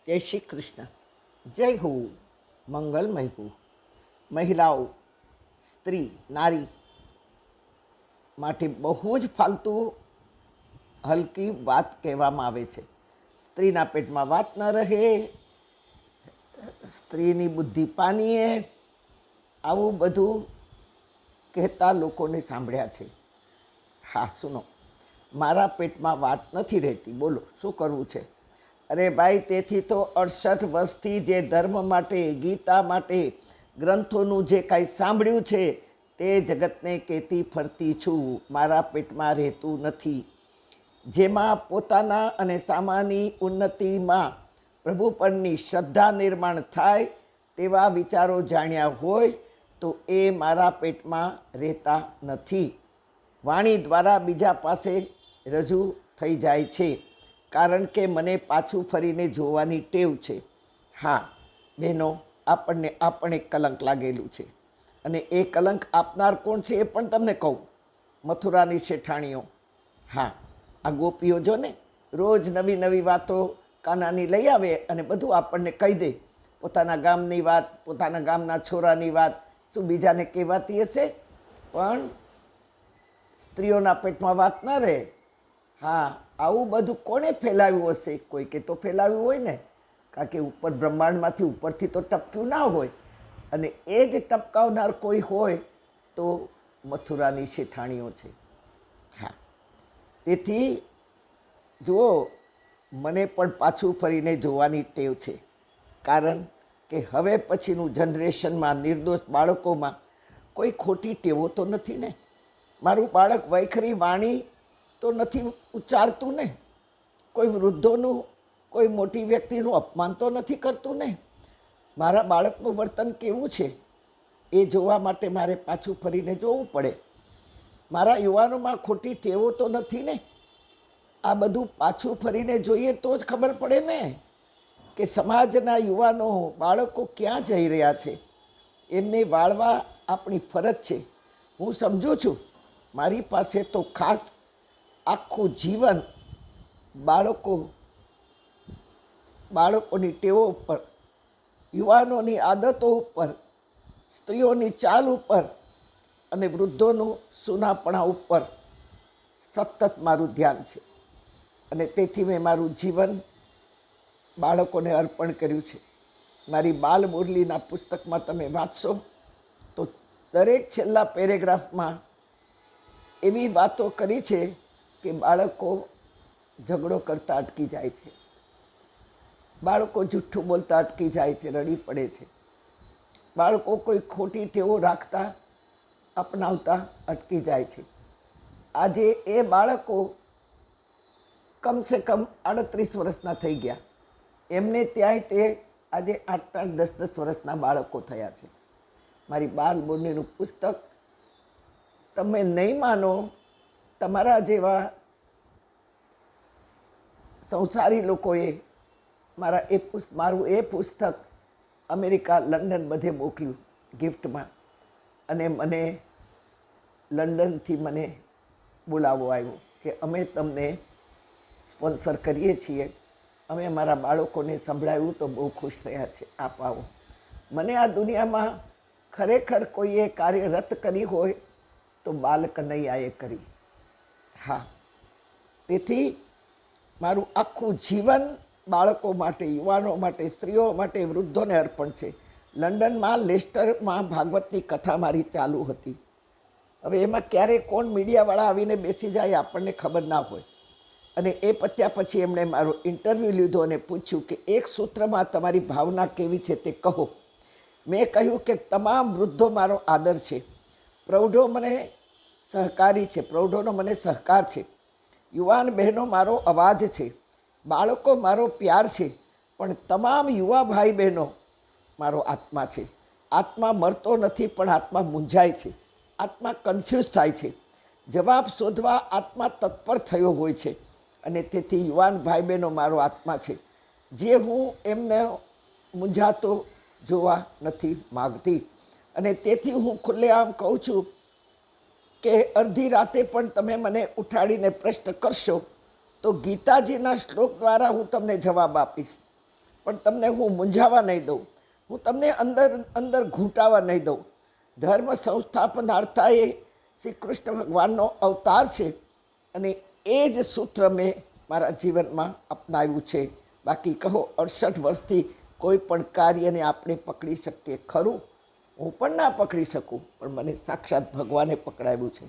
જય શ્રી કૃષ્ણ. જય હો, મંગલમય હો. મહિલાઓ, સ્ત્રી, નારી માટે બહુ જ ફાલતુ હલકી વાત કહેવામાં આવે છે. સ્ત્રીના પેટમાં વાત ન રહે, સ્ત્રીની બુદ્ધિ પાનીએ, આવું બધું કહેતા લોકોને સાંભળ્યા છે. હા, સુનો, મારા પેટમાં વાત નથી રહેતી, બોલો શું કરવું છે? અરે ભાઈ, તેથી તો 68 વર્ષથી જે ધર્મ માટે, ગીતા માટે, ગ્રંથોનું જે કાંઈ સાંભળ્યું છે તે જગતને કહેતી ફરતી છું. મારા પેટમાં રહેતું નથી. જેમાં પોતાના અને સામાની ઉન્નતિમાં પ્રભુ પરની શ્રદ્ધા નિર્માણ થાય તેવા વિચારો જાણ્યા હોય તો એ મારા પેટમાં રહેતા નથી. વાણી દ્વારા બીજા પાસે રજૂ થઈ જાય છે, કારણ કે મને પાછું ફરીને જોવાની ટેવ છે. હા બહેનો, આપણને કલંક લાગેલું છે, અને એ કલંક આપનાર કોણ છે એ પણ તમને કહું. મથુરાની શેઠાણીઓ. હા, આ ગોપીઓ જો ને રોજ નવી નવી વાતો કાનાની લઈ આવે અને બધું આપણને કહી દે. પોતાના ગામની વાત, પોતાના ગામના છોરાની વાત શું બીજાને કહેવાતી હશે? પણ સ્ત્રીઓના પેટમાં વાત ન રહે. હા, આવું બધું કોણે ફેલાવ્યું હશે? કોઈ કે તો ફેલાવ્યું હોય ને, કારણ કે ઉપર બ્રહ્માંડમાંથી ઉપરથી તો ટપક્યું ના હોય, અને એ જ ટપકાવનાર કોઈ હોય તો મથુરાની શેઠાણીઓ છે. હા, તેથી જુઓ, મને પણ પાછું ફરીને જોવાની ટેવ છે, કારણ કે હવે પછીનું જનરેશનમાં નિર્દોષ બાળકોમાં કોઈ ખોટી ટેવો તો નથી ને. મારું બાળક વૈખરી વાણી તો નથી ઉચ્ચારતું ને, કોઈ વૃદ્ધોનું, કોઈ મોટી વ્યક્તિનું અપમાન તો નથી કરતું ને. મારા બાળકનું વર્તન કેવું છે એ જોવા માટે મારે પાછું ફરીને જોવું પડે. મારા યુવાનોમાં ખોટી ટેવો તો નથી ને. આ બધું પાછું ફરીને જોઈએ તો જ ખબર પડે ને કે સમાજના યુવાનો, બાળકો ક્યાં જઈ રહ્યા છે. એમને વાળવા આપણી ફરજ છે. હું સમજું છું, મારી પાસે તો ખાસ આખું જીવન બાળકોની ટેવો ઉપર, યુવાનોની આદતો ઉપર, સ્ત્રીઓની ચાલ ઉપર અને વૃદ્ધોનું સૂનાપણા ઉપર સતત મારું ધ્યાન છે. અને તેથી મેં મારું જીવન બાળકોને અર્પણ કર્યું છે. મારી બાલ મુરલીના પુસ્તકમાં તમે વાંચશો તો દરેક છેલ્લા પેરેગ્રાફમાં એવી વાતો કરી છે કે બાળકો ઝઘડો કરતા અટકી જાય છે, બાળકો જુઠ્ઠું બોલતા અટકી જાય છે, રડી પડે છે, બાળકો કોઈ ખોટી ટેવો રાખતા અપનાવતા અટકી જાય છે. આજે એ બાળકો કમસે કમ 38 વર્ષના થઈ ગયા. એમને ત્યાંય તે આજે 8-8, 10-10 વર્ષના બાળકો થયા છે. મારી બાલ મુરલીનું પુસ્તક તમે નહીં માનો, તમારા જેવા સંસારી લોકોએ મારું એ પુસ્તક અમેરિકા, લંડન બધે મોકલ્યું ગિફ્ટમાં, અને મને લંડનથી મને બોલાવો આવ્યો કે અમે તમને સ્પોન્સર કરીએ છીએ, અમે અમારા બાળકોને સંભળાવ્યું તો બહુ ખુશ થયા છે, આપ આવો. મને આ દુનિયામાં ખરેખર કોઈએ કાર્યરત કરી હોય તો બાલ કનૈયાએ કરી. હા, તેથી મારું આખું જીવન બાળકો માટે, યુવાનો માટે, સ્ત્રીઓ માટે, વૃદ્ધોને અર્પણ છે. લંડનમાં લેસ્ટરમાં ભાગવતની કથા મારી ચાલુ હતી. હવે એમાં ક્યારે કોણ મીડિયાવાળા આવીને બેસી જાય આપણને ખબર ના હોય. અને એ પત્યા પછી એમણે મારો ઇન્ટરવ્યૂ લીધો અને પૂછ્યું કે એક સૂત્રમાં તમારી ભાવના કેવી છે તે કહો. મેં કહ્યું કે તમામ વૃદ્ધો મારો આદર છે, પ્રૌઢો મને સહકારી છે, પ્રૌઢોનો મને સહકાર છે, યુવાન બહેનો મારો અવાજ છે, બાળકો મારો પ્યાર છે, પણ તમામ યુવા ભાઈ બહેનો મારો આત્મા છે. આત્મા મરતો નથી, પણ આત્મા મૂંઝાય છે, આત્મા કન્ફ્યુઝ થાય છે, જવાબ શોધવા આત્મા તત્પર થયો હોય છે. અને તેથી યુવાન ભાઈ બહેનો મારો આત્મા છે, જે હું એમને મૂંઝાતો જોવા નથી માગતી. અને તેથી હું ખુલ્લેઆમ કહું છું કે અડધી રાતે પણ તમે મને ઉઠાડીને પ્રશ્ન કરશો તો ગીતાજીના શ્લોક દ્વારા હું તમને જવાબ આપીશ. પણ તમને હું મૂંઝાવા નહીં દઉં, હું તમને અંદર અંદર ઘૂંટાવા નહીં દઉં. ધર્મ સંસ્થાપનાર્થા એ શ્રી કૃષ્ણ ભગવાનનો અવતાર છે અને એ જ સૂત્ર મેં મારા જીવનમાં અપનાવ્યું છે. બાકી કહો 68 વર્ષથી કોઈ પણ કાર્યને આપણે પકડી શકીએ ખરું? હું પણ ના પકડી શકું, પણ મને સાક્ષાત ભગવાને પકડાવ્યું છે.